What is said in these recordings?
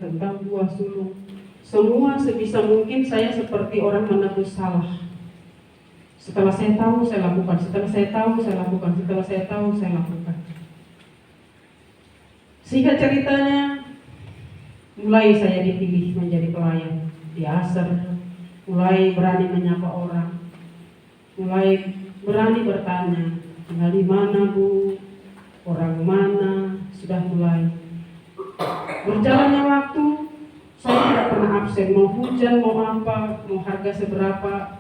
tentang buah sulung. Semua sebisa mungkin saya seperti orang menebus salah. Setelah saya tahu, saya lakukan. Setelah saya tahu, saya lakukan. Setelah saya tahu, saya lakukan. Singkat ceritanya, mulai saya dipilih menjadi pelayan di Aser, mulai berani menyapa orang, mulai berani bertanya, tinggal di mana Bu, orang mana, sudah mulai. Berjalannya waktu, saya tidak pernah absen, mau hujan, mau apa, mau harga seberapa,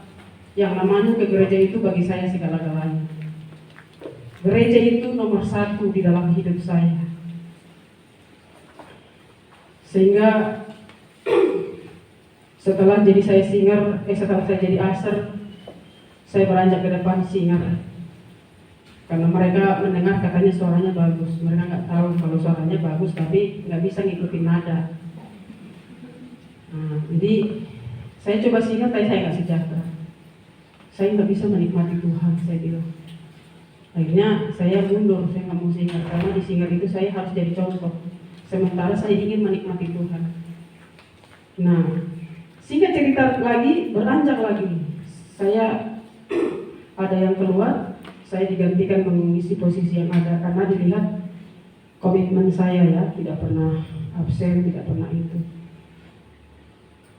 yang namanya ke gereja itu bagi saya segala-galanya. Gereja itu nomor 1 di dalam hidup saya. Sehingga setelah jadi saya singer, setelah saya jadi Aser, saya beranjak ke depan singer. Karena mereka mendengar katanya suaranya bagus. Mereka nggak tahu kalau suaranya bagus, tapi nggak bisa ngikutin nada. Jadi saya coba singer, tapi saya nggak sejahtera. Saya nggak bisa menikmati Tuhan, saya bilang. Akhirnya saya mundur, saya nggak mau singer. Karena di singer itu saya harus jadi contoh. Sementara saya ingin menikmati Tuhan. Nah, singkat cerita lagi, beranjak lagi. Saya ada yang keluar, saya digantikan mengisi posisi yang ada karena dilihat komitmen saya ya, tidak pernah absen, tidak pernah itu.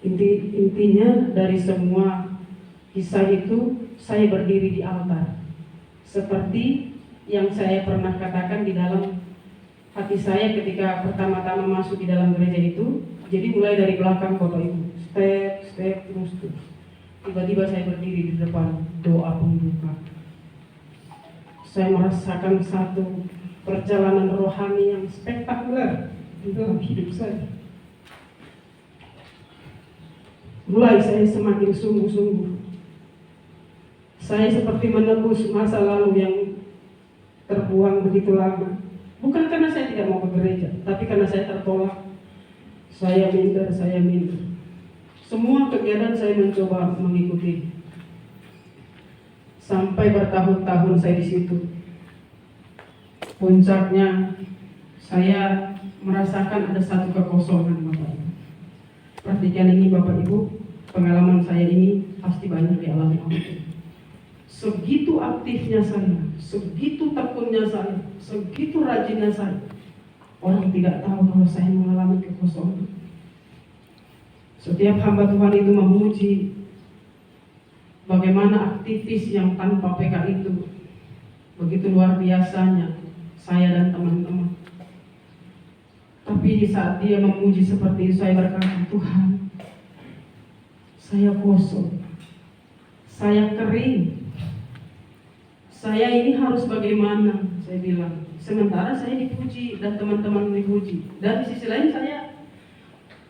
Intinya dari semua kisah itu, saya berdiri di altar. Seperti yang saya pernah katakan di dalam hati saya ketika pertama-tama masuk di dalam gereja itu. Jadi mulai dari belakang foto itu, step terus. Tiba-tiba saya berdiri di depan doa pembuka. Saya merasakan satu perjalanan rohani yang spektakuler di dalam hidup saya. Mulai saya semakin sungguh-sungguh. Saya seperti menebus masa lalu yang terbuang begitu lama. Bukan karena saya tidak mau ke gereja, tapi karena saya tertolak. Saya minder. Semua kegiatan saya mencoba mengikuti. Sampai bertahun-tahun saya di situ. Puncaknya saya merasakan ada satu kekosongan, Bapak Ibu. Perhatikan ini Bapak Ibu, pengalaman saya ini pasti banyak dialami orang. Segitu aktifnya saya, segitu tekunnya saya, segitu rajinnya saya, orang tidak tahu kalau saya mengalami kekosongan. Setiap hamba Tuhan itu memuji bagaimana aktivis yang tanpa PK itu begitu luar biasanya saya dan teman-teman. Tapi di saat dia memuji seperti itu, saya berkata, Tuhan, saya kosong, saya kering, saya ini harus bagaimana? Saya bilang. Sementara saya dipuji dan teman-teman dipuji. Dan di sisi lain saya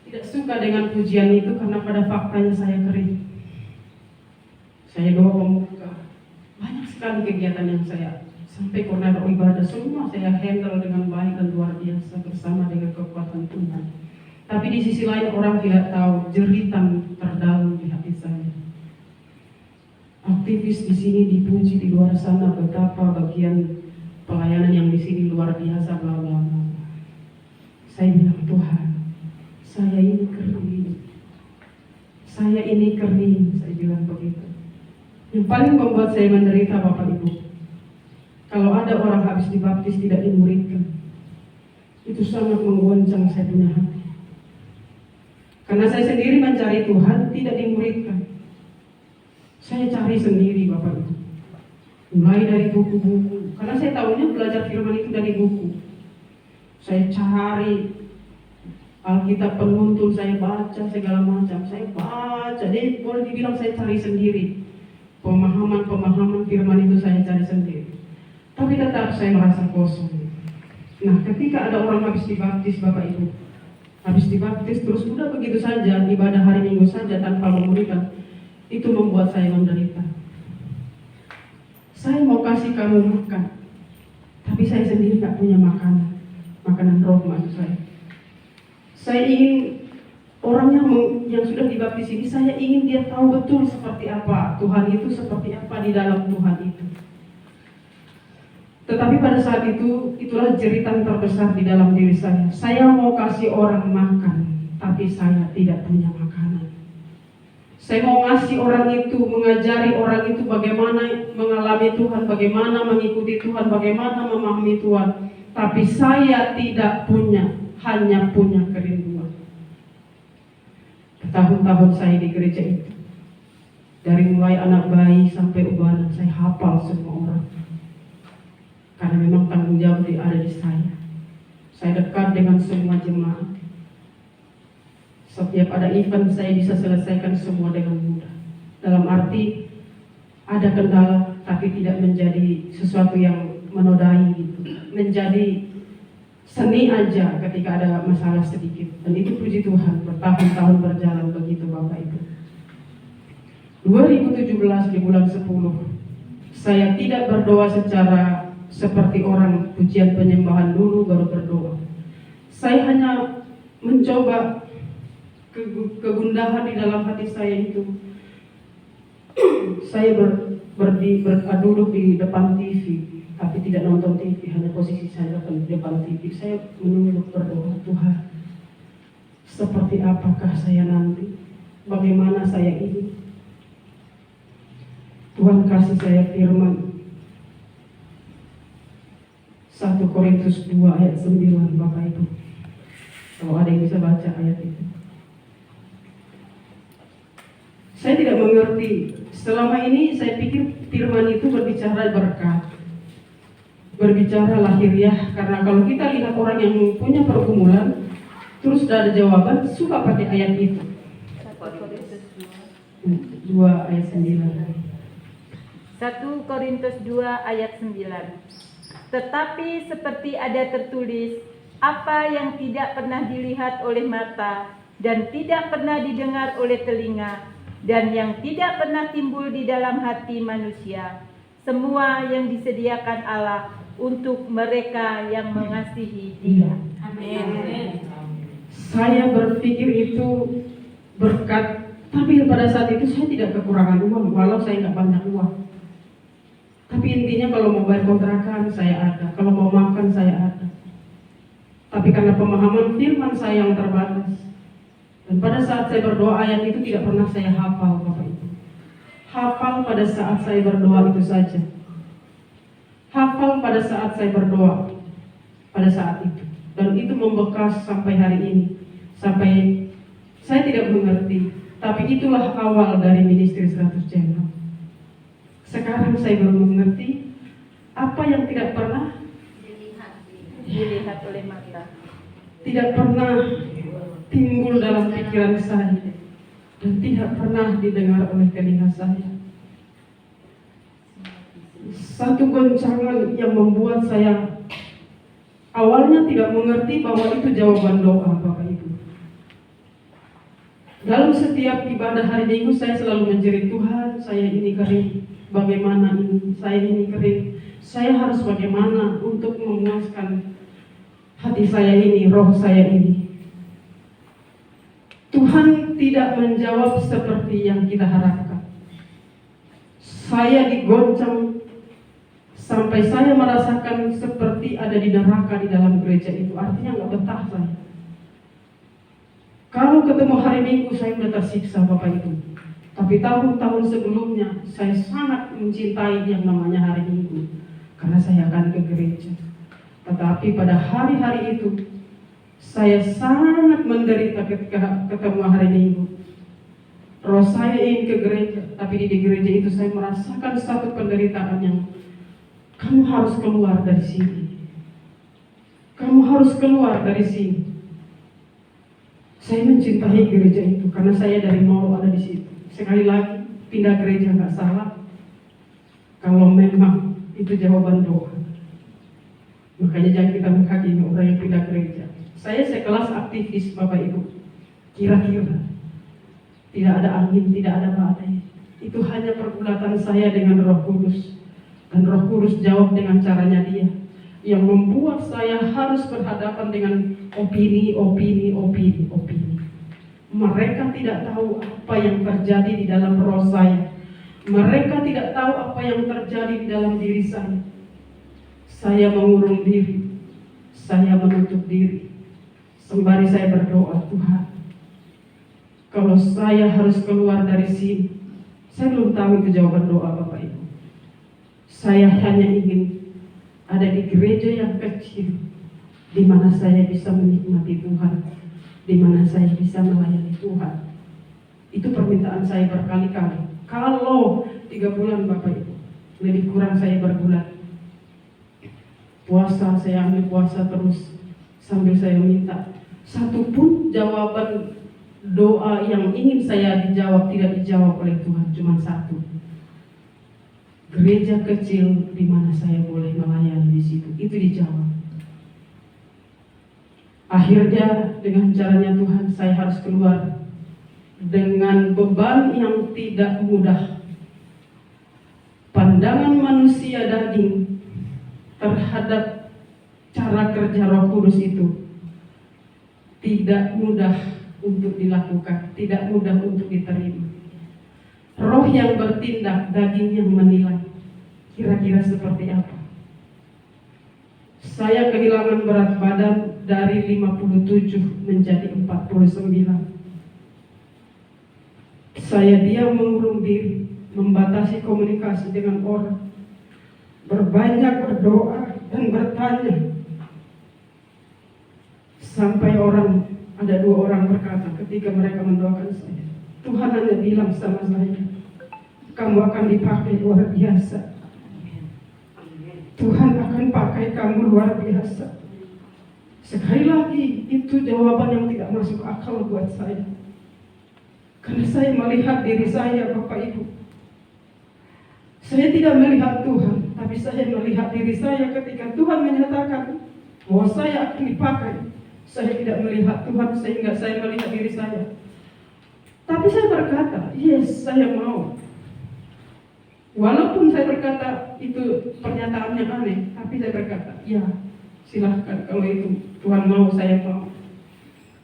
tidak suka dengan pujian itu karena pada faktanya saya kering. Saya doa pembuka. Banyak sekali kegiatan yang saya sampai koordinator ibadah semua saya handle dengan baik dan luar biasa bersama dengan kekuatan Tuhan. Tapi di sisi lain orang tidak tahu jeritan terdalam di hati saya. Aktivis di sini dipuji, di luar sana betapa bagian pelayanan yang di sini luar biasa, bla bla bla. Saya bilang, Tuhan, saya ini kering. Saya ini kering, saya bilang begitu. Yang paling membuat saya menderita Bapak Ibu, kalau ada orang habis dibaptis tidak dimuridkan, itu sangat menggoncang saya punya hati. Karena saya sendiri mencari Tuhan, tidak dimuridkan. Saya cari sendiri Bapak Ibu. Mulai dari buku-buku, karena saya tahunya belajar firman itu dari buku. Saya cari Alkitab penuntun, saya baca segala macam. Saya baca, jadi boleh dibilang saya cari sendiri. Pemahaman firman itu saya cari sendiri. Tapi tetap saya merasa kosong. Nah, ketika ada orang habis dibaptis Bapak Ibu, habis dibaptis terus udah begitu saja, ibadah hari Minggu saja tanpa memuridkan, itu membuat saya menderita. Saya mau kasih kamu makan, tapi saya sendiri gak punya makanan roh maksud saya. Saya ingin orang yang sudah dibaptis ini, saya ingin dia tahu betul seperti apa Tuhan itu, seperti apa di dalam Tuhan itu. Tetapi pada saat itu, itulah jeritan terbesar di dalam diri saya. Saya mau kasih orang makan, tapi saya tidak punya makanan. Saya mau ngasih orang itu, mengajari orang itu bagaimana mengalami Tuhan, bagaimana mengikuti Tuhan, bagaimana memahami Tuhan. Tapi saya tidak punya, hanya punya kerinduan. Bertahun-tahun saya di gereja itu. Dari mulai anak bayi sampai ubanan, saya hafal semua orang. Karena memang tanggung jawab ada di saya. Saya dekat dengan semua jemaat. Setiap ada event saya bisa selesaikan semua dengan mudah. Dalam arti ada kendala tapi tidak menjadi sesuatu yang menodai gitu. Menjadi seni aja ketika ada masalah sedikit. Dan itu puji Tuhan bertahun-tahun berjalan begitu Bapak Ibu. 2017 di bulan 10 saya tidak berdoa secara seperti orang pujian penyembahan dulu baru berdoa. Saya hanya mencoba kegundahan di dalam hati saya itu. Saya duduk di depan TV, tapi tidak nonton TV, hanya posisi saya di depan TV. Saya menunduk berdoa, Tuhan, seperti apakah saya nanti? Bagaimana saya ini? Tuhan kasih saya firman 1 Korintus 2 ayat 9 Bapak Ibu. Kalau ada yang bisa baca ayat itu. Saya tidak mengerti. Selama ini saya pikir firman itu berbicara berkat, berbicara lahiriah. Karena kalau kita lihat orang yang punya pergumulan, terus sudah ada jawaban, suka pakai ayat itu. 2 ayat 9. 1 Korintus 2 ayat 9. Tetapi seperti ada tertulis, apa yang tidak pernah dilihat oleh mata dan tidak pernah didengar oleh telinga dan yang tidak pernah timbul di dalam hati manusia, semua yang disediakan Allah untuk mereka yang mengasihi Dia. Amin. Saya berpikir itu berkat, tapi pada saat itu saya tidak kekurangan uang, walau saya nggak banyak uang. Tapi intinya kalau mau bayar kontrakan saya ada, kalau mau makan saya ada. Tapi karena pemahaman firman saya yang terbatas, dan pada saat saya berdoa ayat itu tidak pernah saya hafal Bapak Ibu. Hafal pada saat saya berdoa itu saja. Hafal pada saat saya berdoa pada saat itu. Dan itu membekas sampai hari ini. Sampai saya tidak mengerti. Tapi itulah awal dari ministry 100 Channel. Sekarang saya baru mengerti apa yang tidak pernah dilihat oleh mata, tidak pernah timbul dalam pikiran saya, dan tidak pernah didengar oleh telinga saya. Satu goncangan yang membuat saya awalnya tidak mengerti bahwa itu jawaban doa Bapak Ibu. Dalam setiap ibadah hari Minggu saya selalu menjerit, Tuhan, saya ini kering, bagaimana ini, saya ini kering, saya harus bagaimana untuk memuaskan hati saya ini, roh saya ini. Tuhan tidak menjawab seperti yang kita harapkan. Saya digoncang sampai saya merasakan seperti ada di neraka di dalam gereja itu. Artinya nggak betah saya. Kalau ketemu hari Minggu saya sudah tersiksa Bapak Ibu. Tapi tahun-tahun sebelumnya saya sangat mencintai yang namanya hari Minggu, karena saya akan ke gereja. Tetapi pada hari-hari itu saya sangat menderita ketika ketemu hari Minggu. Roh saya ingin ke gereja, tapi di gereja itu saya merasakan satu penderitaan yang kamu harus keluar dari sini. Kamu harus keluar dari sini. Saya mencintai gereja itu karena saya dari nol ada di situ. Sekali lagi, pindah gereja nggak salah kalau memang itu jawaban doa. Makanya jangan kita menghakimi orang yang pindah gereja. Saya sekelas aktivis Bapak Ibu. Kira-kira tidak ada angin, tidak ada badai. Itu hanya pergulatan saya dengan Roh Kudus. Dan Roh Kudus jawab dengan caranya Dia, yang membuat saya harus berhadapan dengan opini. Mereka tidak tahu apa yang terjadi di dalam roh saya. Mereka tidak tahu apa yang terjadi di dalam diri saya. Saya mengurung diri, saya menutup diri. Sembari saya berdoa, Tuhan, kalau saya harus keluar dari sini. Saya belum tahu itu jawaban doa Bapak Ibu. Saya hanya ingin ada di gereja yang kecil, di mana saya bisa menikmati Tuhan, di mana saya bisa melayani Tuhan. Itu permintaan saya berkali-kali. Kalau 3 bulan Bapak Ibu, lebih kurang saya berbulan. Puasa, saya ambil puasa terus sambil saya minta. Satupun jawaban doa yang ingin saya dijawab tidak dijawab oleh Tuhan, cuma satu. Gereja kecil di mana saya boleh melayani di situ, itu dijawab. Akhirnya dengan caranya Tuhan saya harus keluar dengan beban yang tidak mudah. Pandangan manusia daging terhadap cara kerja Roh Kudus itu tidak mudah untuk dilakukan, tidak mudah untuk diterima. Roh yang bertindak, daging yang menilai. Kira-kira seperti apa? Saya kehilangan berat badan dari 57 menjadi 49. Saya diam mengurung diri, membatasi komunikasi dengan orang, berbanyak berdoa dan bertanya. Sampai ada 2 orang berkata ketika mereka mendoakan saya, Tuhan hanya bilang sama saya, kamu akan dipakai luar biasa. Tuhan akan pakai kamu luar biasa. Sekali lagi, itu jawaban yang tidak masuk akal buat saya. Karena saya melihat diri saya, Bapak Ibu. Saya tidak melihat Tuhan, tapi saya melihat diri saya ketika Tuhan menyatakan bahwa saya akan dipakai. Saya tidak melihat Tuhan sehingga saya melihat diri saya. Tapi saya berkata, yes, saya mau. Walaupun saya berkata itu pernyataan yang aneh, tapi saya berkata, ya silahkan kalau itu Tuhan mau, saya mau.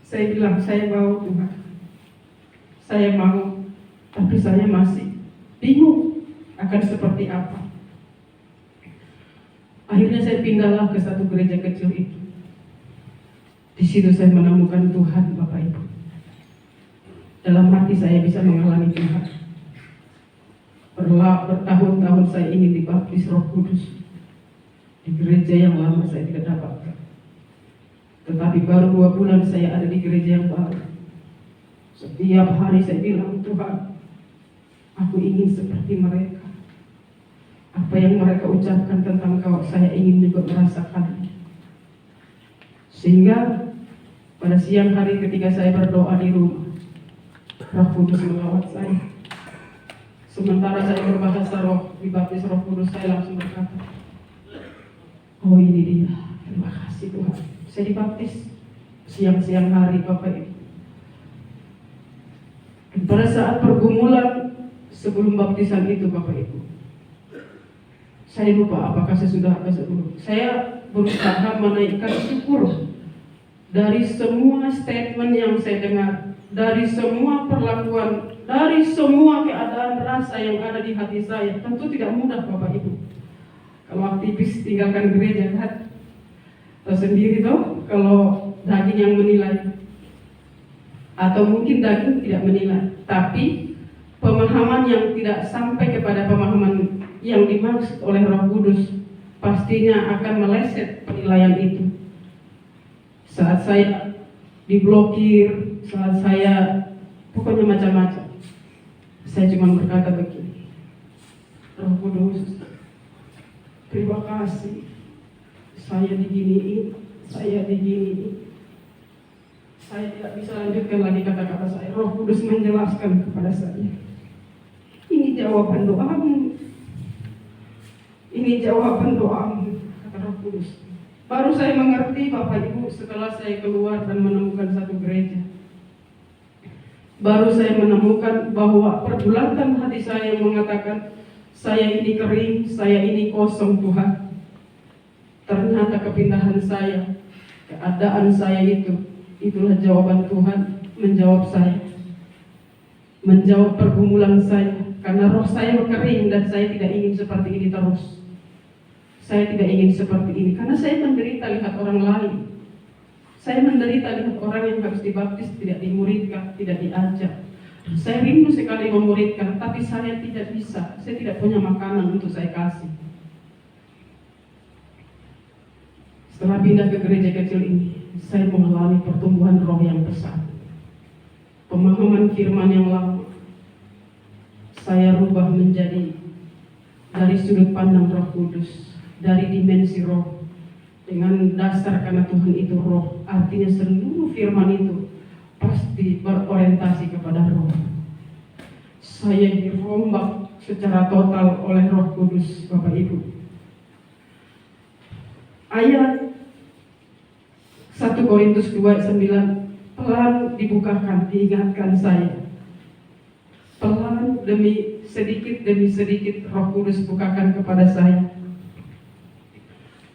Saya bilang, saya mau Tuhan. Saya mau, tapi saya masih bingung akan seperti apa. Akhirnya saya pindahlah ke satu gereja kecil itu. Di situ saya menemukan Tuhan, Bapak Ibu. Dalam hati saya bisa mengalami Tuhan. Bertahun-tahun saya ingin dibaptis Roh Kudus. Di gereja yang lama saya tidak dapatkan. Tetapi baru 2 bulan saya ada di gereja yang baru. Setiap hari saya bilang, Tuhan, aku ingin seperti mereka. Apa yang mereka ucapkan tentang Kau, saya ingin juga merasakannya. Sehingga pada siang hari ketika saya berdoa di rumah, Roh Kudus melawat saya. Sementara saya berbahasa roh, dibaptis Roh Kudus, saya langsung berkata, oh ini dia, terima kasih Tuhan. Saya dibaptis siang-siang hari, Bapak Ibu. Dan pada saat pergumulan sebelum baptisan itu, Bapak Ibu, saya lupa apakah saya sudah apa sebelum. Saya berusaha menaikkan syukur dari semua statement yang saya dengar, dari semua perlakuan, dari semua keadaan rasa yang ada di hati saya. Tentu tidak mudah Bapak Ibu. Kalau aktivis tinggalkan gereja kan, tahu sendiri toh, kalau daging yang menilai, atau mungkin daging tidak menilai, tapi pemahaman yang tidak sampai kepada pemahaman yang dimaksud oleh Roh Kudus pastinya akan meleset penilaian itu. Saat saya diblokir, saat saya pokoknya macam-macam, saya cuma berkata begini, Roh Kudus, terima kasih, saya diginiin, saya tidak bisa lanjutkan lagi kata-kata saya. Roh Kudus menjelaskan kepada saya, ini jawaban doamu, ini jawaban doamu, kata Roh Kudus. Baru saya mengerti Bapak Ibu setelah saya keluar dan menemukan satu gereja. Baru saya menemukan bahwa pergulatan hati saya yang mengatakan, saya ini kering, saya ini kosong Tuhan. Ternyata kepindahan saya, keadaan saya itulah jawaban Tuhan menjawab saya. Menjawab pergumulan saya, karena roh saya kering dan saya tidak ingin seperti ini terus. Saya tidak ingin seperti ini, karena saya menderita lihat orang lain. Saya menderita lihat orang yang harus dibaptis tidak dimuridkan, tidak diajak. Saya rindu sekali memuridkan, tapi saya tidak bisa. Saya tidak punya makanan untuk saya kasih. Setelah pindah ke gereja kecil ini, saya mengalami pertumbuhan roh yang besar. Pemahaman firman yang lama, saya rubah menjadi dari sudut pandang Roh Kudus, dari dimensi roh, dengan dasar karena Tuhan itu roh. Artinya seluruh firman itu pasti berorientasi kepada roh. Saya dirombak secara total oleh Roh Kudus, Bapak Ibu. Ayat 1 Korintus 2:9 pelan dibukakan, diingatkan saya. Pelan demi sedikit Roh Kudus bukakan kepada saya.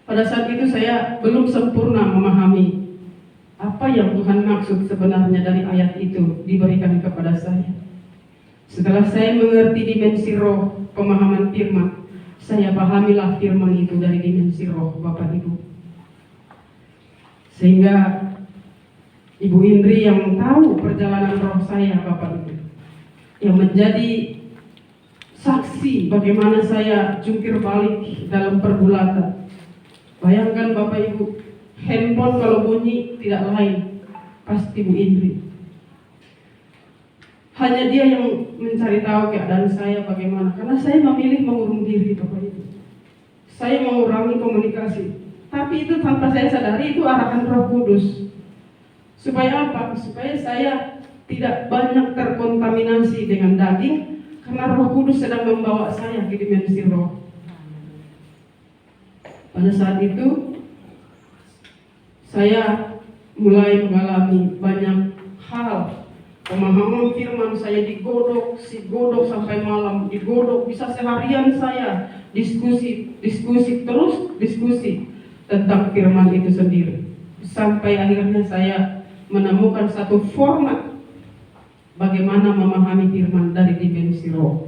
Pada saat itu saya belum sempurna memahami apa yang Tuhan maksud sebenarnya dari ayat itu diberikan kepada saya. Setelah saya mengerti dimensi roh, pemahaman firman, saya pahamilah firman itu dari dimensi roh, Bapak Ibu. Sehingga Ibu Indri yang tahu perjalanan roh saya, Bapak Ibu, yang menjadi saksi bagaimana saya jungkir balik dalam pergulatan. Bayangkan Bapak Ibu, handphone kalau bunyi tidak lain, pasti Ibu Indri. Hanya dia yang mencari tahu keadaan saya bagaimana, karena saya memilih mengurung diri, Bapak Ibu. Saya mengurangi komunikasi, tapi itu tanpa saya sadari itu arahan Roh Kudus. Supaya apa? Supaya saya tidak banyak terkontaminasi dengan daging, karena Roh Kudus sedang membawa saya ke dimensi roh. Pada saat itu saya mulai mengalami banyak hal. Pemahaman firman saya digodok sampai malam, digodok bisa seharian saya diskusi tentang firman itu sendiri. Sampai akhirnya saya menemukan satu format bagaimana memahami firman dari dimensi roh.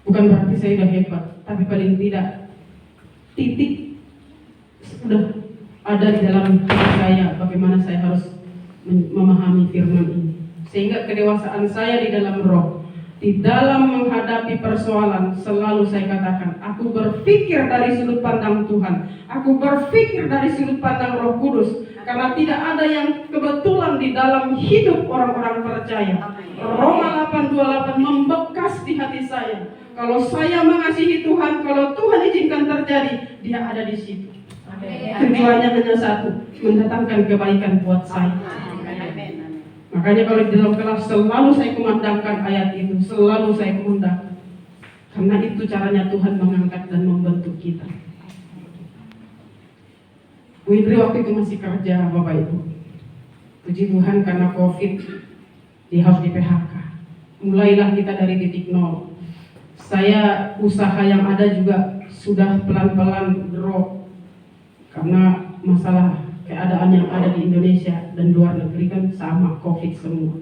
Bukan berarti saya sudah hebat, tapi paling tidak titik sudah ada di dalam hati saya bagaimana saya harus memahami firman ini. Sehingga kedewasaan saya di dalam roh, di dalam menghadapi persoalan, selalu saya katakan, aku berpikir dari sudut pandang Tuhan, aku berpikir dari sudut pandang Roh Kudus, karena tidak ada yang kebetulan di dalam hidup orang-orang percaya. Roma 8:28 membekas di hati saya. Kalau saya mengasihi Tuhan, kalau Tuhan izinkan terjadi, Dia ada di situ. Tujuannya hanya satu, mendatangkan kebaikan buat saya. Makanya kalau di dalam kelas selalu saya kumandangkan ayat itu, selalu saya kumandangkan. Karena itu caranya Tuhan mengangkat dan membentuk kita. Bu Indri waktu itu masih kerja, Bapak Ibu. Puji Tuhan karena COVID, dia harus di PHK. Mulailah kita dari titik nol. Saya usaha yang ada juga sudah pelan-pelan drop. Karena masalah keadaan yang ada di Indonesia dan luar negeri kan sama, COVID semua.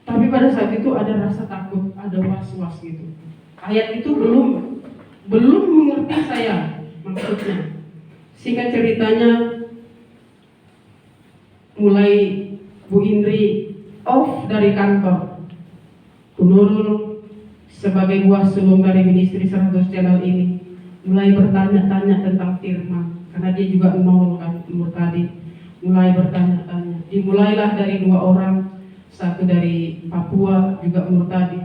Tapi pada saat itu ada rasa takut, ada was-was gitu. Ayat itu belum mengerti saya maksudnya. Singkat ceritanya, mulai Bu Indri off dari kantor, Bu Nurul sebagai buah sulung dari Ministry 100 Channel ini mulai bertanya-tanya tentang firman, karena dia juga nol kan umur tadi, mulai bertanya-tanya. Dimulailah dari 2 orang, satu dari Papua juga umur tadi.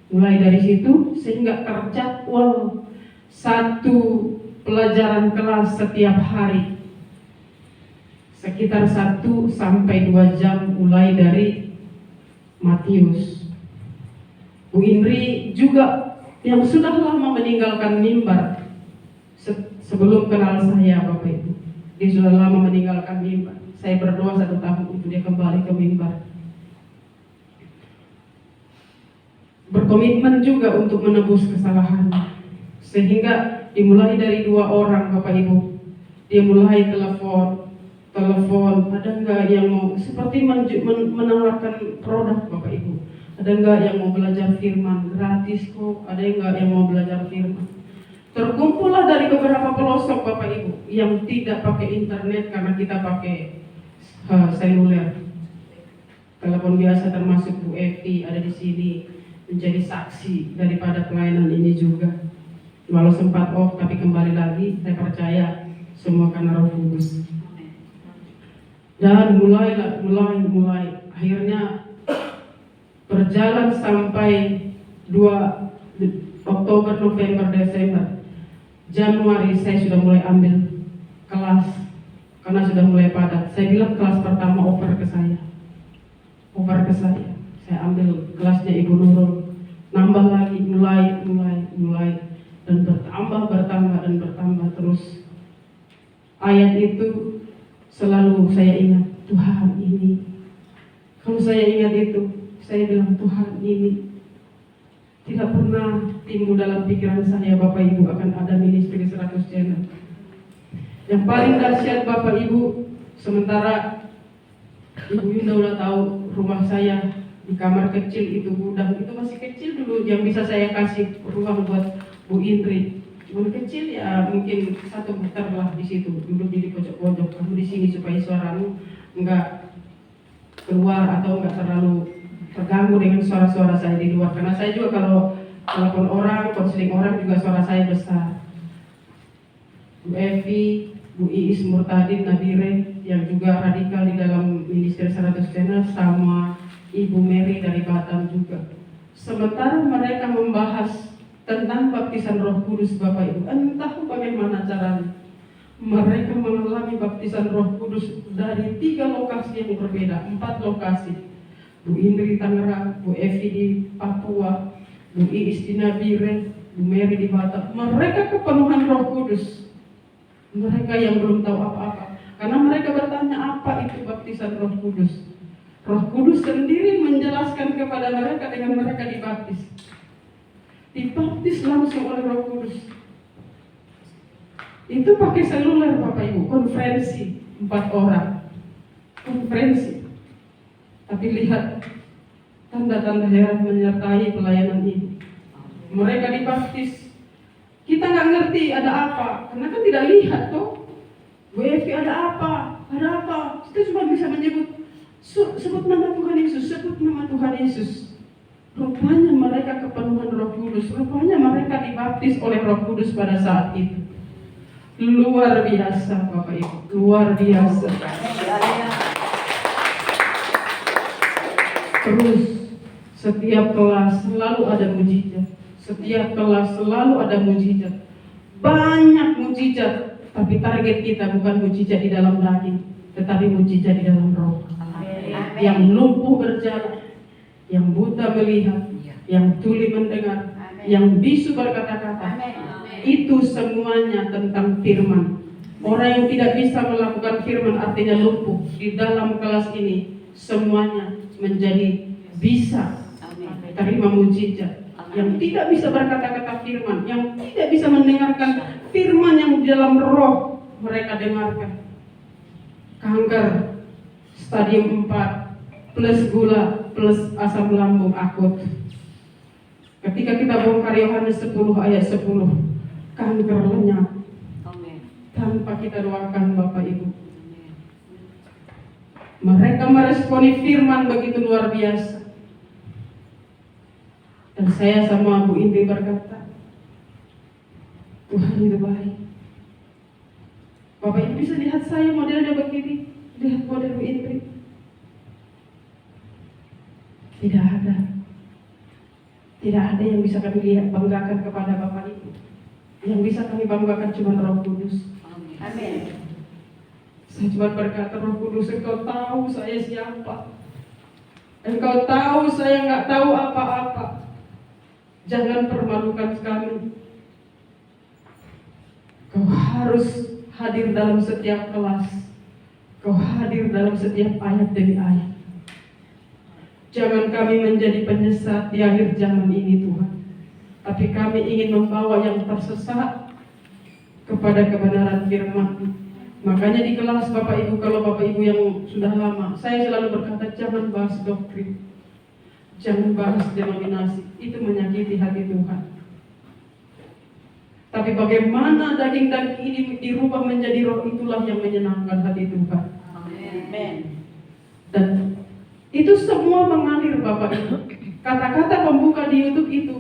Mulai dari situ sehingga terjadwal satu pelajaran kelas setiap hari sekitar 1 sampai 2 jam mulai dari Matius. Bu Indri juga yang sudah lama meninggalkan mimbar sebelum kenal saya, Bapak Ibu. Dia sudah lama meninggalkan mimbar. Saya berdoa 1 tahun untuk dia kembali ke mimbar. Berkomitmen juga untuk menebus kesalahannya. Sehingga dimulai dari 2 orang, Bapak Ibu. Dia mulai telepon, ada enggak yang mau seperti menawarkan produk, Bapak Ibu. Ada enggak yang mau belajar firman gratis kok? Ada enggak yang mau belajar firman? Terkumpullah dari beberapa pelosok Bapak Ibu yang tidak pakai internet karena kita pakai seluler. Telepon biasa, termasuk Bu Evi ada di sini menjadi saksi daripada pelayanan ini juga. Walau sempat off tapi kembali lagi, saya percaya semua karena Roh Kudus. Dan mulai akhirnya berjalan sampai 2 Oktober, November, Desember. Januari saya sudah mulai ambil kelas karena sudah mulai padat. Saya bilang kelas pertama over ke saya. Saya ambil kelasnya Ibu Nurul. Nambah lagi, mulai dan bertambah terus. Ayat itu selalu saya ingat, Tuhan ini. Kalau saya ingat itu, saya bilang Tuhan ini. Tidak pernah timbul dalam pikiran saya Bapak Ibu akan ada ministry 100 channel. Yang paling dahsyat Bapak Ibu, sementara Ibu Yunda udah tahu rumah saya di kamar kecil itu gudang, itu masih kecil dulu yang bisa saya kasih ruang buat Bu Indri. Cuma kecil ya, mungkin 1 meter lah di situ, duduk di pojok-pojok. Kamu di sini supaya suaramu enggak keluar atau enggak terlalu terganggu dengan suara-suara saya di luar, karena saya juga kalau telepon orang, konseling orang juga suara saya besar. Bu Evi, Bu Iis Murtadin Nabire yang juga radikal di dalam ministry 100 channel, sama Ibu Mary dari Batam juga. Sementara mereka membahas tentang baptisan Roh Kudus Bapak Ibu, entah bagaimana caranya mereka mengalami baptisan Roh Kudus dari 3 lokasi yang berbeda, 4 lokasi. Bu Indri di Tangerang, Bu Evi di Papua, Bu Iis di Nabire, Bu Mary di Batam. Mereka kepenuhan Roh Kudus. Mereka yang belum tahu apa-apa, karena mereka bertanya apa itu baptisan Roh Kudus. Roh Kudus sendiri menjelaskan kepada mereka dengan mereka dibaptis. Dibaptis langsung oleh Roh Kudus. Itu pakai seluler Bapak Ibu, konferensi 4 orang. Konferensi. Tapi lihat tanda-tanda heran menyertai pelayanan ini. Mereka dibaptis. Kita nggak ngerti ada apa, karena kan tidak lihat toh. Bu Evi ada apa? Kita cuma bisa menyebut, sebut nama Tuhan Yesus, sebut nama Tuhan Yesus. Rupanya mereka kepenuhan Roh Kudus. Rupanya mereka dibaptis oleh Roh Kudus pada saat itu. Luar biasa Bapak Ibu, luar biasa. Terus setiap kelas selalu ada mujizat. Setiap kelas selalu ada mujizat. Banyak mujizat, tapi target kita bukan mujizat di dalam daging, tetapi mujizat di dalam roh. Amen. Yang lumpuh berjalan, yang buta melihat, yang tuli mendengar, yang bisu berkata-kata. Itu semuanya tentang firman. Orang yang tidak bisa melakukan firman artinya lumpuh. Di dalam kelas ini semuanya menjadi bisa terima mujizat. Yang tidak bisa berkata-kata firman, yang tidak bisa mendengarkan firman yang di dalam roh, mereka dengarkan. Kanker stadium 4 plus gula plus asam lambung akut. Ketika kita bongkar Yohanes 10 ayat 10, kanker lenyap tanpa kita doakan Bapak Ibu. Mereka meresponi firman begitu luar biasa. Dan saya sama Bu Indri berkata, Tuhan itu baik. Bapak Ibu bisa lihat saya modelnya begini, lihat model Bu Indri. Tidak ada yang bisa kami lihat banggakan kepada Bapak Ibu. Yang bisa kami banggakan cuma Roh Kudus. Amin. Saya cuma berkata, Roh Kudus, Engkau tahu saya siapa. Engkau tahu saya nggak tahu apa-apa. Jangan permalukan kami. Kau harus hadir dalam setiap kelas. Kau hadir dalam setiap ayat demi ayat. Jangan kami menjadi penyesat di akhir zaman ini Tuhan. Tapi kami ingin membawa yang tersesat kepada kebenaran firman. Makanya di kelas Bapak Ibu, kalau Bapak Ibu yang sudah lama, saya selalu berkata jangan bahas doktrin, jangan bahas denominasi, itu menyakiti hati Tuhan. Tapi bagaimana daging-daging ini dirubah menjadi roh, itulah yang menyenangkan hati Tuhan. Amin. Dan itu semua mengalir Bapak Ibu. Kata-kata pembuka di YouTube itu,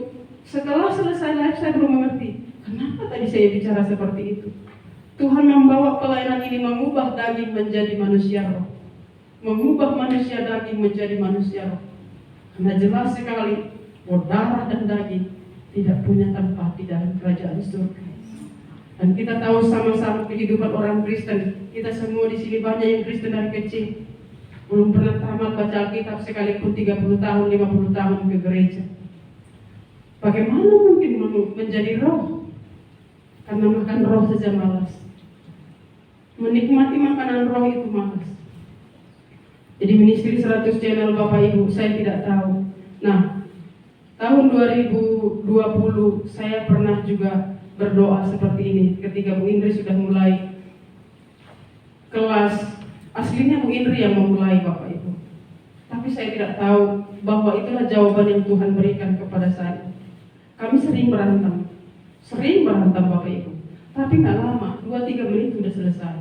setelah selesai live saya belum mengerti kenapa tadi saya bicara seperti itu. Tuhan membawa pelayanan ini mengubah daging menjadi manusia roh, mengubah manusia daging menjadi manusia roh. Karena jelas sekali bahwa darah dan daging tidak punya tempat di dalam kerajaan surga. Dan kita tahu sama-sama kehidupan orang Kristen, kita semua di sini banyak yang Kristen dari kecil, belum pernah tamat baca Alkitab sekalipun 30 tahun, 50 tahun ke gereja. Bagaimana mungkin menjadi roh? Karena makan roh saja malas. Menikmati makanan roh itu malas. Jadi ministry 100 channel Bapak Ibu, saya tidak tahu. Nah, tahun 2020 saya pernah juga berdoa seperti ini ketika Bu Indri sudah mulai kelas. Aslinya Bu Indri yang memulai Bapak Ibu. Tapi saya tidak tahu bahwa itulah jawaban yang Tuhan berikan kepada saya. Kami sering berantem Bapak Ibu. Tapi nggak lama, 2-3 menit sudah selesai.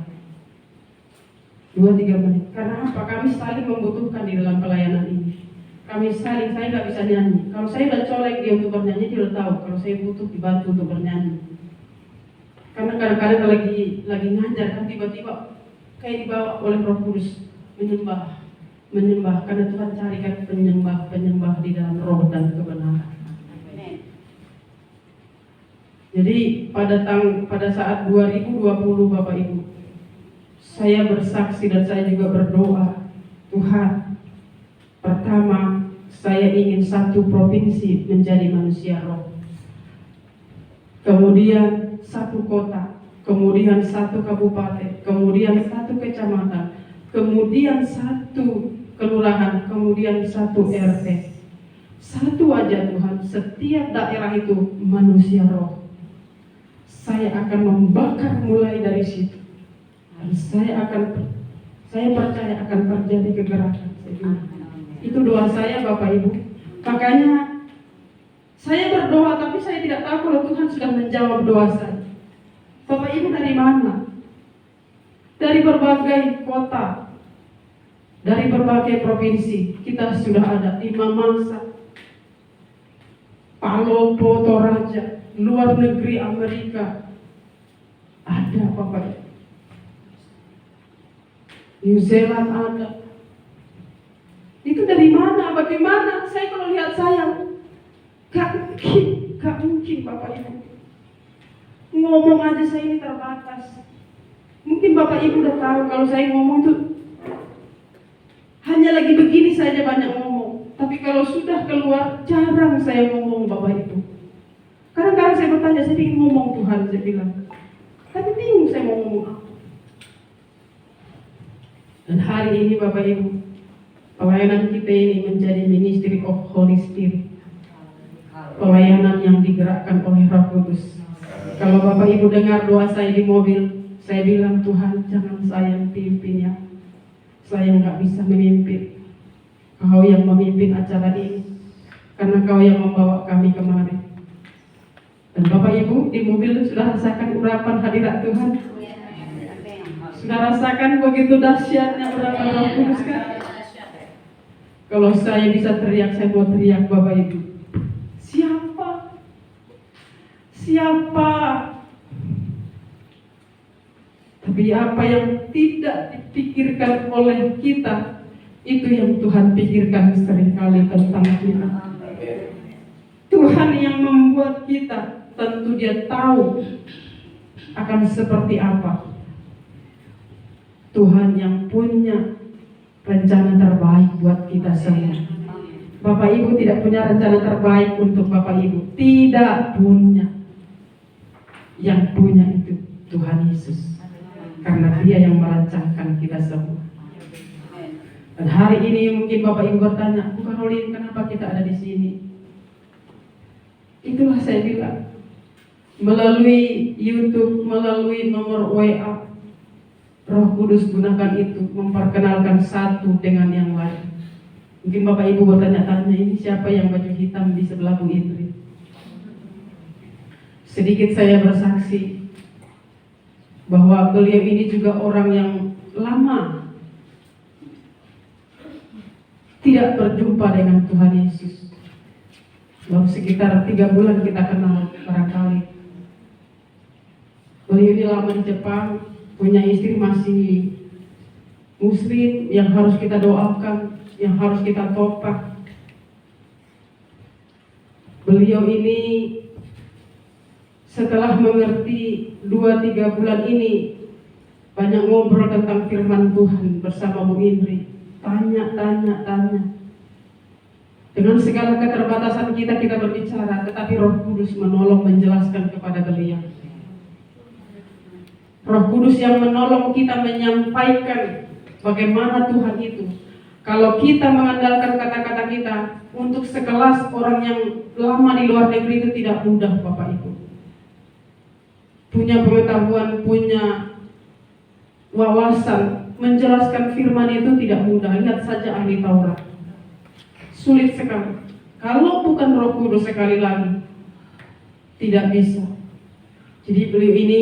2-3 menit. Karena apa? Kami saling membutuhkan di dalam pelayanan ini. Saya nggak bisa nyanyi. Kalau saya udah colek dia untuk bernyanyi, dia udah tahu kalau saya butuh dibantu untuk bernyanyi. Karena kadang-kadang lagi ngajar kan tiba-tiba kayak dibawa oleh Roh Kudus menyembah. Karena Tuhan carikan penyembah di dalam roh dan kebenaran. Jadi pada saat 2020 Bapak Ibu, saya bersaksi dan saya juga berdoa, Tuhan, pertama saya ingin satu provinsi menjadi manusia roh, kemudian satu kota, kemudian satu kabupaten, kemudian satu kecamatan, kemudian satu kelurahan, kemudian satu RT. Satu aja Tuhan, setiap daerah itu manusia roh. Saya akan membakar mulai dari situ. Dan saya percaya akan terjadi kegerakan. Itu doa saya Bapak Ibu. Makanya saya berdoa tapi saya tidak tahu kalau Tuhan sudah menjawab doa saya. Bapak Ibu dari mana? Dari berbagai kota, dari berbagai provinsi. Kita sudah ada di Mamasa, Palopo, Toraja, luar negeri Amerika. Ada Bapak Ibu. New Zealand ada. Itu dari mana? Bagaimana? Saya kalau lihat saya, gak mungkin Bapak Ibu. Ngomong aja saya ini terbatas. Mungkin Bapak Ibu udah tahu kalau saya ngomong itu hanya lagi begini saja banyak ngomong. Tapi kalau sudah keluar jarang saya ngomong Bapak Ibu. Kadang-kadang saya bertanya, saya ingin ngomong Tuhan, saya bilang. Tapi bingung saya mau ngomong apa. Dan hari ini Bapak Ibu, pelayanan kita ini menjadi Ministry of Holy Spirit. Pelayanan yang digerakkan oleh Roh Kudus. Kalau Bapak Ibu dengar doa saya di mobil, saya bilang, Tuhan jangan saya yang pimpin ya. Saya nggak bisa memimpin. Kau yang memimpin acara ini. Karena Kau yang membawa kami kemari. Dan Bapak Ibu di mobil sudah rasakan urapan hadirat Tuhan. Sudah rasakan begitu dahsyatnya urapan Roh Kudus kan? Kalau saya bisa teriak, saya mau teriak Bapak Ibu. Siapa? Tapi apa yang tidak dipikirkan oleh kita, itu yang Tuhan pikirkan seringkali tentang kita. Tuhan yang membuat kita, tentu Dia tahu akan seperti apa. Tuhan yang punya rencana terbaik buat kita semua. Bapak Ibu tidak punya rencana terbaik untuk Bapak Ibu. Tidak punya. Yang punya itu Tuhan Yesus. Karena Dia yang merancangkan kita semua. Dan hari ini mungkin Bapak Ibu bertanya, Bu Karolin, kenapa kita ada di sini? Itulah saya bilang. Melalui YouTube, melalui nomor WA, Roh Kudus gunakan itu memperkenalkan satu dengan yang lain. Mungkin Bapak Ibu bertanya-tanya, ini siapa yang baju hitam di sebelah Bu Indri? Sedikit saya bersaksi bahwa beliau ini juga orang yang lama tidak berjumpa dengan Tuhan Yesus. Baru sekitar 3 bulan kita kenal barangkali. Beliau ini lama di Jepang, punya istri masih Muslim yang harus kita doakan, yang harus kita topang. Beliau ini setelah mengerti 2-3 bulan ini banyak ngobrol tentang firman Tuhan bersama Bu Indri. Tanya. Dengan segala keterbatasan kita berbicara, tetapi Roh Kudus menolong menjelaskan kepada beliau. Roh Kudus yang menolong kita menyampaikan bagaimana Tuhan itu. Kalau kita mengandalkan kata-kata kita, untuk sekelas orang yang lama di luar negeri itu tidak mudah, Bapak Ibu. Punya pengetahuan, punya wawasan, menjelaskan firman itu tidak mudah. Lihat saja ahli Taurat. Sulit sekali. Kalau bukan Roh Kudus sekali lagi, tidak bisa. Jadi beliau ini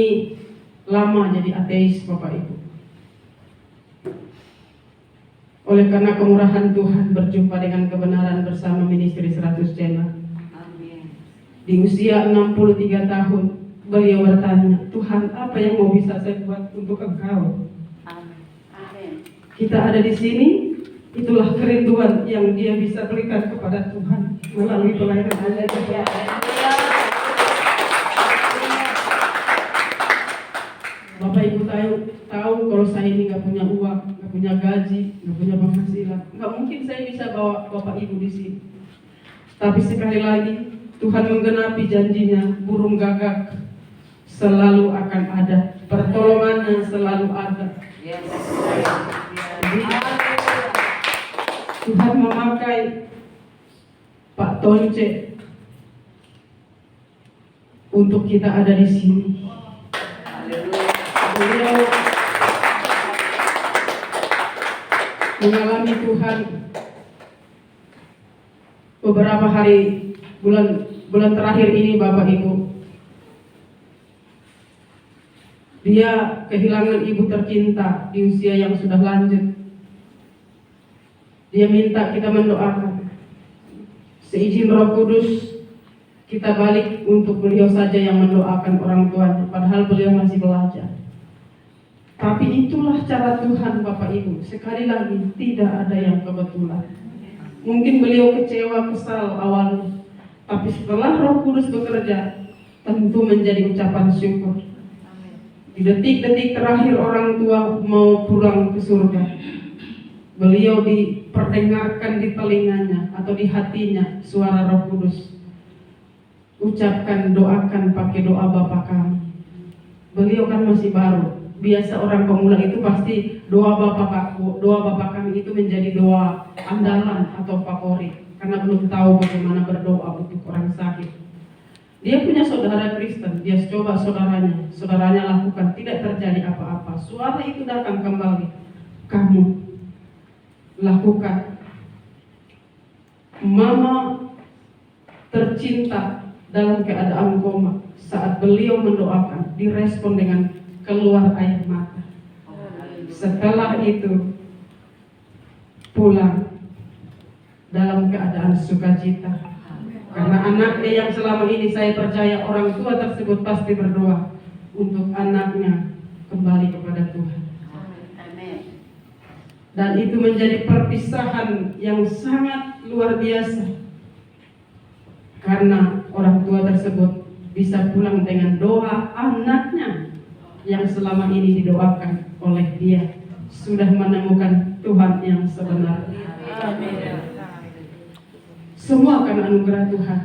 lama jadi ateis, Bapak Ibu. Oleh karena kemurahan Tuhan berjumpa dengan kebenaran bersama ministry 100 Jemaat. Di usia 63 tahun, beliau bertanya, Tuhan, apa yang mau bisa saya buat untuk Engkau? Kita ada di sini, itulah kerinduan yang dia bisa berikan kepada Tuhan melalui pelayanan Anda. Bapak Ibu tahu kalau saya ini nggak punya uang, nggak punya gaji, nggak punya penghasilan, nggak mungkin saya bisa bawa Bapak Ibu di sini. Tapi sekali lagi Tuhan menggenapi janjinya, burung gagak selalu akan ada, pertolongannya selalu ada. Jadi, Tuhan memakai Pak Tonce untuk kita ada di sini. Beliau mengalami Tuhan beberapa hari bulan terakhir ini, Bapak Ibu. Dia kehilangan ibu tercinta di usia yang sudah lanjut. Dia minta kita mendoakan. Seizin Roh Kudus, kita balik untuk beliau saja yang mendoakan orang tuanya, padahal beliau masih belajar. Tapi itulah cara Tuhan, Bapak Ibu. Sekali lagi, tidak ada yang kebetulan. Mungkin beliau kecewa, kesal awalnya, tapi setelah Roh Kudus bekerja, tentu menjadi ucapan syukur. Di detik-detik terakhir orang tua mau pulang ke surga, beliau diperdengarkan di telinganya atau di hatinya suara Roh Kudus. Ucapkan, doakan pakai doa Bapa kami. Beliau kan masih baru. Biasa orang pemula itu pasti doa Bapa kami itu menjadi doa andalan atau favorit, karena belum tahu bagaimana berdoa untuk orang sakit. Dia punya saudara Kristen, dia coba saudaranya lakukan, tidak terjadi apa-apa. Suara itu datang kembali, kamu lakukan. Mama tercinta dalam keadaan koma, saat beliau mendoakan, direspon dengan keluar air mata. Setelah itu pulang dalam keadaan sukacita, karena anaknya yang selama ini saya percaya orang tua tersebut pasti berdoa untuk anaknya kembali kepada Tuhan. Dan itu menjadi perpisahan yang sangat luar biasa, karena orang tua tersebut bisa pulang dengan doa anaknya yang selama ini didoakan oleh dia, sudah menemukan Tuhan yang sebenarnya. Semua karena anugerah Tuhan,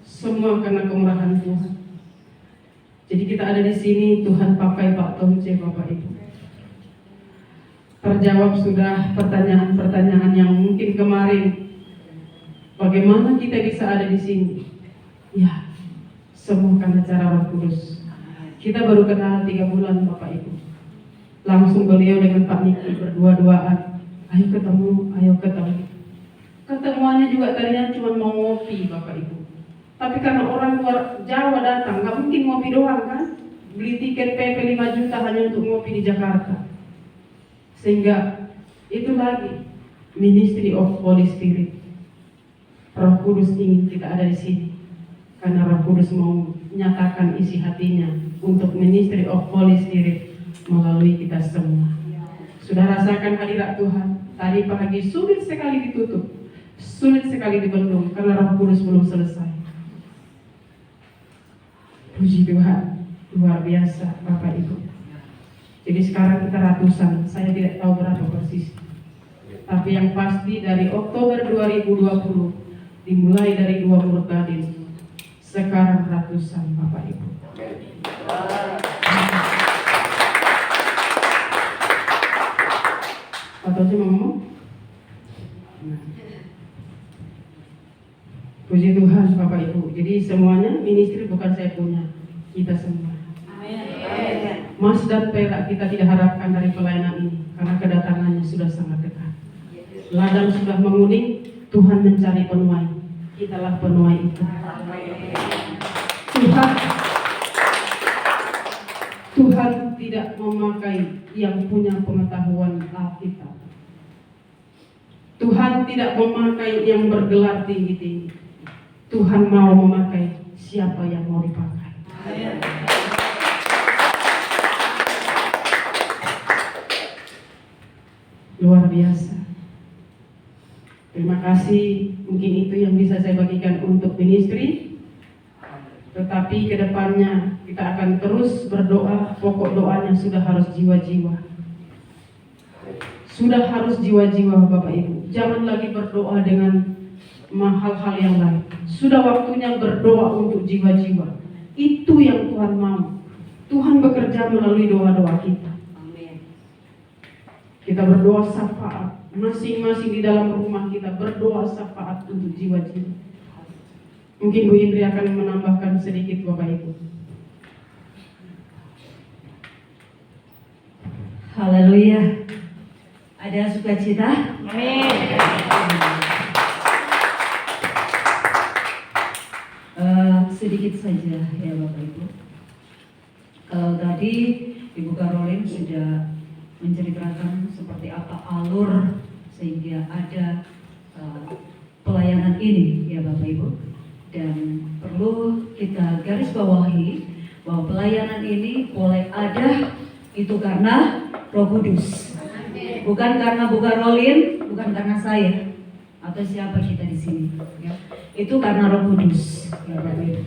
semua karena kemurahan Tuhan. Jadi kita ada di sini, Tuhan pakai Pak Tonce, Bapak Ibu. Terjawab sudah pertanyaan-pertanyaan yang mungkin kemarin. Bagaimana kita bisa ada di sini? Ya, semua karena cara Roh Kudus. Kita baru kenal 3 bulan, Bapak Ibu. Langsung beliau dengan Pak Niki berdua-duaan, ayo ketemu. Ketemuannya juga tadinya cuma mau ngopi, Bapak Ibu. Tapi karena orang luar Jawa datang, nggak mungkin ngopi doang kan? Beli tiket PP 5 juta hanya untuk ngopi di Jakarta. Sehingga itu lagi Ministry of Holy Spirit. Roh Kudus ingin kita ada di sini karena Roh Kudus mau menyatakan isi hatinya untuk Ministry of Holy Spirit melalui kita semua. Sudah rasakan hadirat Tuhan? Tadi pagi sulit sekali ditutup, sulit sekali dibendung karena Roh Kudus belum selesai. Puji Tuhan, luar biasa Bapak Ibu. Jadi sekarang kita ratusan, saya tidak tahu berapa persis. Tapi yang pasti dari Oktober 2020 dimulai dari 2 Murtadin, sekarang ratusan Bapak Ibu. Atau cuma ngomong? Puji Tuhan Bapak Ibu. Jadi semuanya ministry bukan saya punya, kita semua. Emas dan perak kita tidak harapkan dari pelayanan ini karena kedatangannya sudah sangat dekat. Ladang sudah menguning, Tuhan mencari penuai. Kitalah penuai itu. Tuhan tidak memakai yang punya pengetahuan Alkitab. Tuhan tidak memakai yang bergelar tinggi-tinggi. Tuhan mau memakai siapa yang mau dipakai. Luar biasa. Terima kasih, mungkin itu yang bisa saya bagikan untuk ministry. Tetapi kedepannya kita akan terus berdoa. Pokok doanya sudah harus jiwa-jiwa. Sudah harus jiwa-jiwa Bapak Ibu. Jangan lagi berdoa dengan hal-hal yang lain. Sudah waktunya berdoa untuk jiwa-jiwa. Itu yang Tuhan mau. Tuhan bekerja melalui doa-doa kita. Kita berdoa syafaat. Masing-masing di dalam rumah kita berdoa syafaat untuk jiwa-jiwa. Mungkin Bu Indri akan menambahkan sedikit Bapak Ibu. Haleluya. Ada sukacita? Amin. Sedikit saja ya Bapak Ibu. Kalau tadi Ibu Karolin sudah menceritakan seperti apa alur sehingga ada pelayanan ini ya Bapak Ibu, dan perlu kita garis bawahi bahwa pelayanan ini boleh ada itu karena Roh Kudus, bukan karena Bu Karolin, bukan karena saya atau siapa kita di sini ya. Itu karena Roh Kudus ya Bapak Ibu.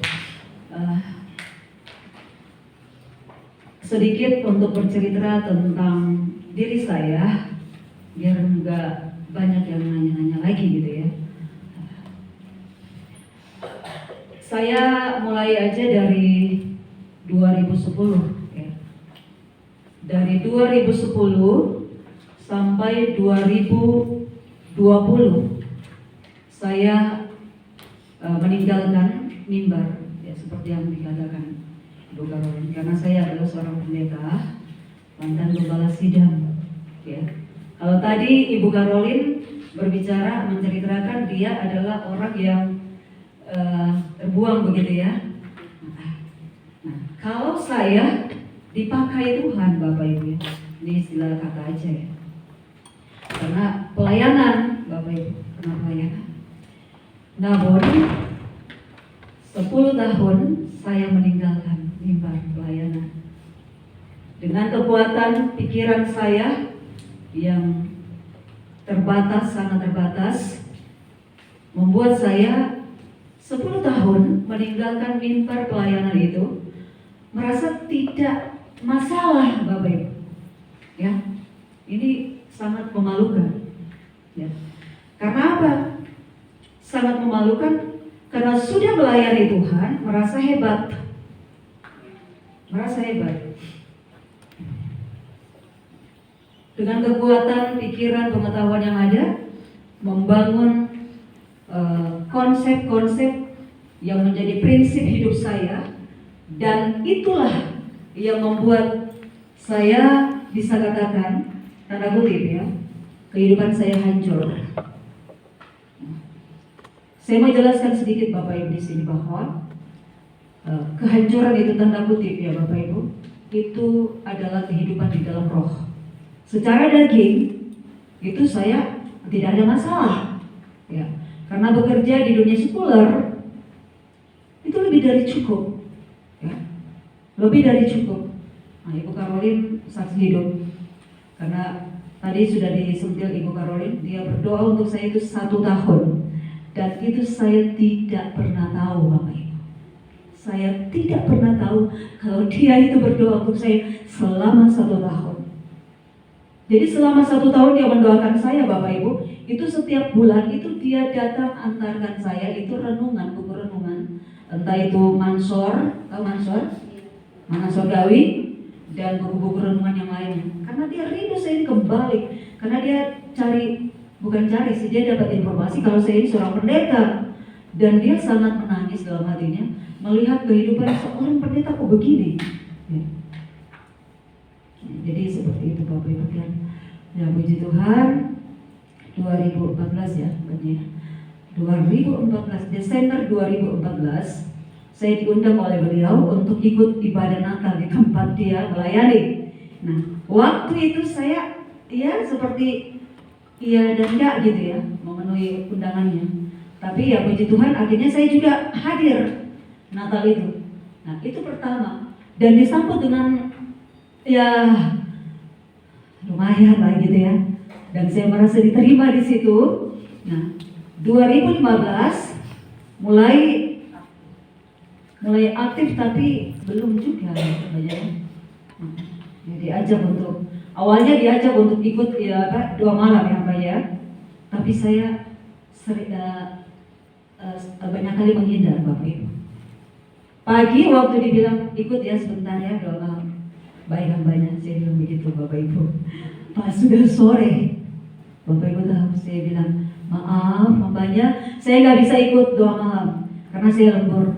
Sedikit untuk bercerita tentang diri saya, biar nggak banyak yang nanya-nanya lagi gitu ya. Saya mulai aja dari 2010 ya. Dari 2010 sampai 2020 saya meninggalkan mimbar ya, seperti yang dikatakan Ibu Karolin, karena saya adalah seorang pendeta mantan gembala sidang ya. Kalau tadi Ibu Karolin berbicara menceritakan dia adalah orang yang terbuang begitu ya. Nah, kalau saya dipakai Tuhan Bapak Ibu ya, ini istilah kata aja ya, karena pelayanan Bapak Ibu, karena pelayanan. Namun 10 tahun saya meninggalkan mimbar pelayanan dengan kekuatan pikiran saya yang terbatas, sangat terbatas, membuat saya 10 tahun meninggalkan mimbar pelayanan itu merasa tidak masalah Bapak Ibu ya. Ini sangat memalukan ya. Karena apa? Sangat memalukan karena sudah melayani Tuhan, merasa hebat. Merasa hebat. Dengan kekuatan pikiran pengetahuan yang ada, membangun konsep-konsep yang menjadi prinsip hidup saya, dan itulah yang membuat saya bisa katakan tanda kutip ya, kehidupan saya hancur. Saya mau jelaskan sedikit Bapak Ibu di sini bahwa kehancuran itu tanda kutip ya Bapak Ibu, itu adalah kehidupan di dalam roh. Secara daging itu saya tidak ada masalah, ya, karena bekerja di dunia sekuler itu lebih dari cukup, ya, lebih dari cukup. Nah, Ibu Karolin saksi hidup, karena tadi sudah disentil Ibu Karolin, dia berdoa untuk saya itu 1 tahun, dan itu saya tidak pernah tahu Bapak Ibu. Saya tidak pernah tahu kalau dia itu berdoa untuk saya selama 1 tahun. Jadi selama 1 tahun dia mendoakan saya Bapak Ibu, itu setiap bulan itu dia datang antarkan saya itu renungan, buku renungan, entah itu Mansor, tahu Mansor? Mana Surgawi, dan buku-buku renungan yang lainnya. Karena dia rindu saya ini kembali, karena dia bukan cari sih, dia dapat informasi kalau saya ini seorang pendeta, dan dia sangat menangis dalam hatinya melihat kehidupan seorang pendeta kok begini, ya. Jadi seperti itu Bapak Ibu kan. Ya puji Tuhan, 2014 ya, katanya 2014 Desember 2014 saya diundang oleh beliau untuk ikut ibadah Natal di tempat dia melayani. Nah, waktu itu saya ya seperti iya dan enggak gitu ya, memenuhi undangannya. Tapi ya puji Tuhan akhirnya saya juga hadir Natal itu. Nah, itu pertama, dan disambut dengan ya lumayan lah gitu ya. Dan saya merasa diterima di situ. Nah, 2015 mulai aktif tapi belum juga sebenarnya. Ya, awalnya diajak untuk ikut ya apa 2 malam ya Mbak ya. Tapi saya banyak kali menghindar Bapak Ibu. Pagi waktu dibilang ikut ya sebentar ya 2 malam. Baik banyak saya bilang begitu Bapak Ibu. Pas sudah sore Bapak Ibu tahu saya bilang maaf Mbaknya, saya nggak bisa ikut 2 malam karena saya lembur.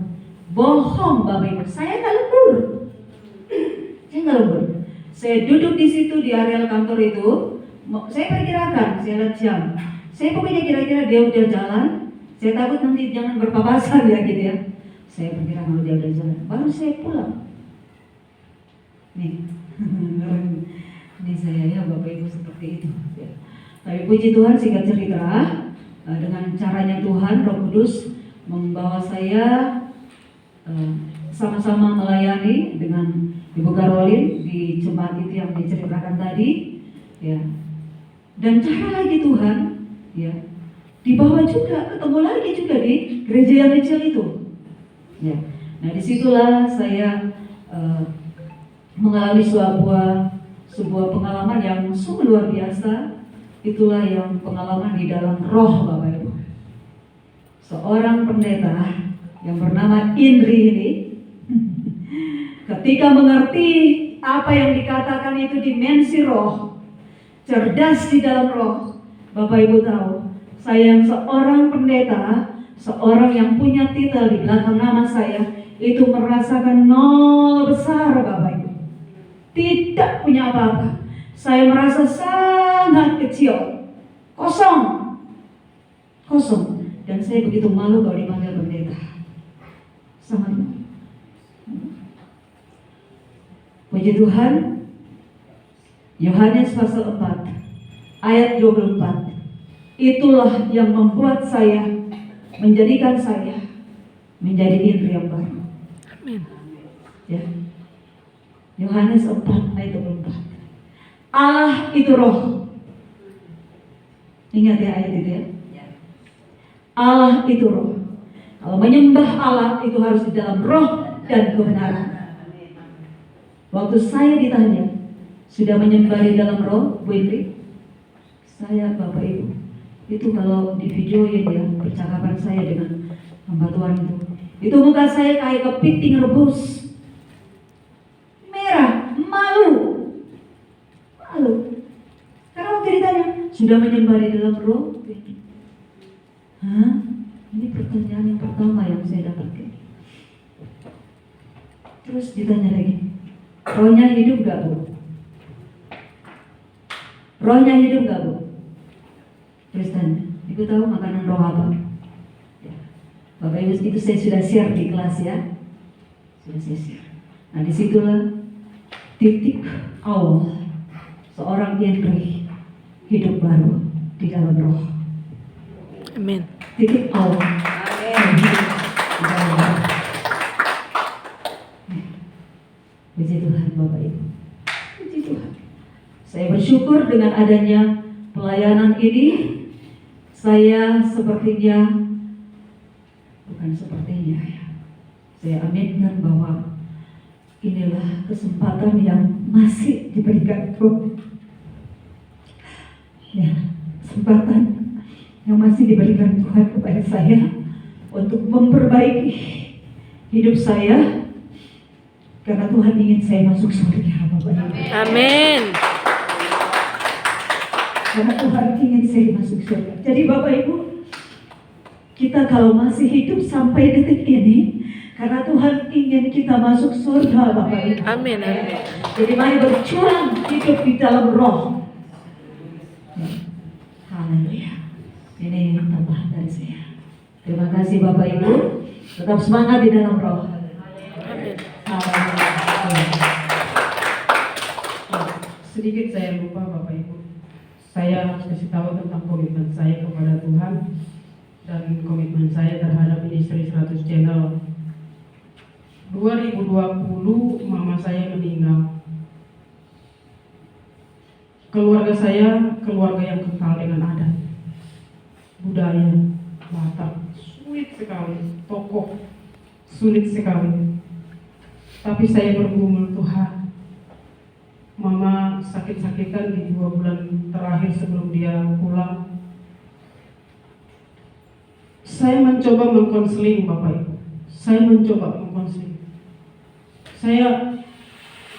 Bohong Bapak Ibu, saya nggak lembur. Saya nggak lembur. Saya duduk di situ di area kantor itu. Saya perkirakan, saya lihat jam. Saya pokoknya kira-kira dia udah jalan. Saya takut nanti jangan berpapasan ya gitu ya. Saya perkirakan dia udah jalan. Baru saya pulang. Nih, ini saya ya Bapak Ibu seperti itu. Ya. Tapi puji Tuhan singkat cerita, dengan caranya Tuhan Roh Kudus membawa saya sama-sama melayani dengan Ibu Karolin di jemaat itu yang diceritakan tadi, ya. Dan cara lagi Tuhan, ya, dibawa juga, ketemu lagi juga di gereja yang kecil itu, ya. Nah disitulah saya mengalami sebuah pengalaman yang sungguh luar biasa. Itulah yang pengalaman di dalam roh Bapak Ibu. Seorang pendeta yang bernama Indri ini ketika mengerti apa yang dikatakan itu dimensi roh, cerdas di dalam roh, Bapak Ibu tahu, saya yang seorang pendeta, seorang yang punya titel di belakang nama saya, itu merasakan nol besar Bapak Ibu. Tidak punya apa-apa. Saya merasa sangat kecil, kosong. Dan saya begitu malu kalau dipanggil pendeta. Sangat malu. Puji Tuhan, Yohanes pasal 4 ayat 24. Itulah yang membuat saya, menjadikan saya menjadi Indri yang baru. Amin. Ya. Yohanes 4 ayat 24. Allah itu roh. Ingat ya ayat itu ya. Allah itu roh. Kalau menyembah Allah itu harus di dalam roh dan kebenaran. Waktu saya ditanya, sudah menyembah di dalam roh, Bu Indri? Saya Bapak Ibu, itu kalau di videoin ya percakapan saya dengan hamba Tuhan itu muka saya kayak kepiting rebus, merah, malu. Karena waktu ditanya, sudah menyembah di dalam roh? Hah? Ini pertanyaan yang pertama yang saya dapatkan. Terus ditanya lagi, rohnya hidup gak Bu? Rohnya hidup gak Bu? Terus tanya, Ibu tahu makanan roh apa? Ya. Bapak Ibu, itu saya sudah share di kelas ya. Sudah saya share. Nah disitulah titik awal seorang Henry hidup baru di dalam roh. Amin. Titik awal. Amin. Di dalam roh. Puji Tuhan Bapak Ibu. Puji Tuhan. Saya bersyukur dengan adanya pelayanan ini. Saya sepertinya, bukan sepertinya ya, saya aminkan bahwa inilah kesempatan yang masih diberikan Tuhan. Ya, kesempatan yang masih diberikan Tuhan kepada saya untuk memperbaiki hidup saya, karena Tuhan ingin saya masuk surga, Bapak Ibu. Amin. Karena Tuhan ingin saya masuk surga. Jadi Bapak Ibu, kita kalau masih hidup sampai detik ini, karena Tuhan ingin kita masuk surga, Bapak Ibu. Amin. Amin. Jadi mari berjuang hidup di dalam roh. Haleluya. Ini tambahan dari saya. Terima kasih Bapak Ibu. Tetap semangat di dalam roh. Amin. Haleluya. Sedikit saya lupa Bapak Ibu. Saya harus kasih tahu tentang komitmen saya kepada Tuhan dan komitmen saya terhadap ministry 100 Channel. 2020 mama saya meninggal. Keluarga saya keluarga yang kental dengan adat, budaya, Batak, sulit sekali, tokoh, sulit sekali. Tapi saya bergumul Tuhan. Mama sakit-sakitan di 2 bulan terakhir sebelum dia pulang. Saya mencoba mengkonseling Bapak Ibu. Saya mencoba mengkonseling. Saya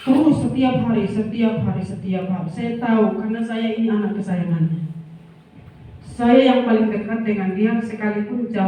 terus setiap hari. Saya tahu karena saya ini anak kesayangannya. Saya yang paling dekat dengan dia sekalipun jauh.